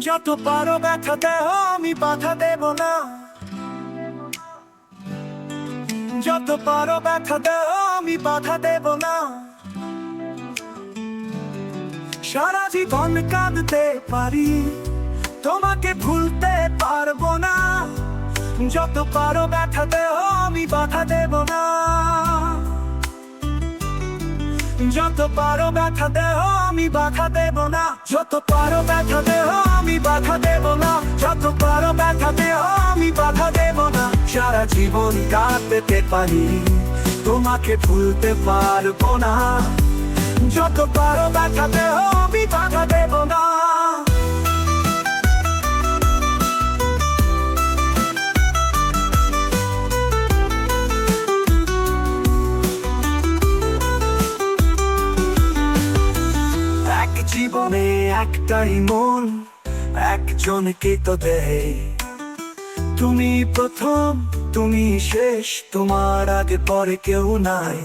যত পারো ব্যথা দেহ আমি বাধা দেব না, যত পারো ব্যথা দেহ আমি বাধা দেব না। সারা জীবন কাঁদতে পারি, তোমাকে ভুলতে পারবো না। যত পারো ব্যথা দেহ আমি বাধা দেব না, যত পারো ব্যথা দেহ আমি বাধা দেব না। যত পারো ব্যথা দেহ আমি বাধা দেব না, যত পারো ব্যথা দেহ আমি বাধা দেব না। সারা জীবন কাঁদতে পারি, তোমাকে ভুলতে পারবো না। যত পারো ব্যথা দেহ আমি বাধা দেব না। এক জীবনে একটাই মন, একজনকে তো দেয়। তুমি প্রথম, তুমি শেষ, তোমার আগে পরে কেউ নাই।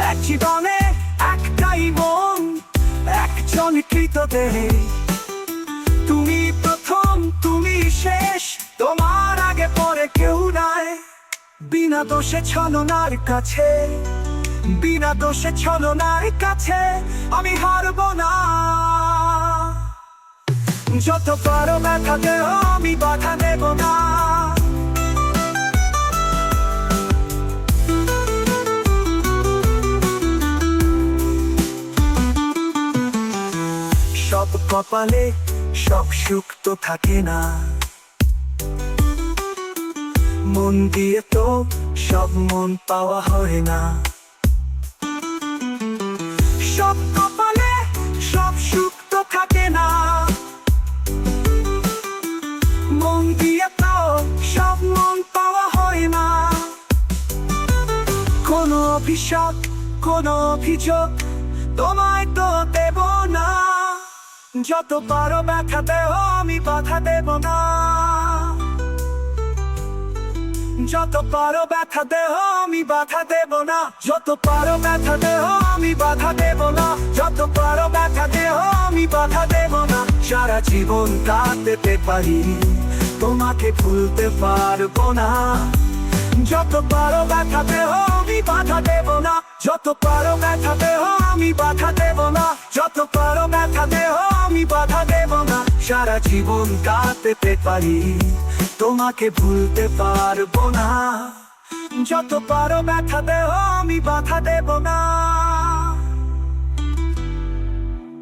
এক জীবনে একটাই মন, একজনকে তো দেয়। তুমি প্রথম, তুমি শেষ, তোমার আগে পরে কেউ নাই। বিনা দোষে ছলনার কাছে, বিনা দোষে ছলনার কাছে আমি হারবো না। যত পারো ব্যথা দেহ আমি বাধা দেব না, সব কপালে সব সুখ তো থাকে না। মন দিয়ে তো সব মন পাওয়া হয় না। সব কপালে সব সুখ তো থাকে না। মন দিয়ে তো সব মন পাওয়া হয় না। কোনো অভিশাপ, কোনো অভিযোগ তোমায় তো দেব না। যত পারো ব্যথা দেহ আমি বাধা দেব না, যত পারো ব্যথা দেহ আমি বাধা দেব না। যত পারো ব্যথা দেহ আমি বাধা দেব না, যত পারো ব্যথা দেহ আমি বাধা দেব না। সারা জীবন কাঁদতে পারি, তোমাকে ভুলতে পারবো না। যত পারো ব্যথা দেহ আমি বাধা দেব না, যত পারো ব্যথা দেহ আমি বাধা দেব না, যত পারো ব্যথা দেহ আমি বাধা দেব না। সারা জীবন কাঁদতে পারি, তোমাকে ভুলতে পারবো না। যত পারো ব্যথা দেহ আমি বাধা দেব না।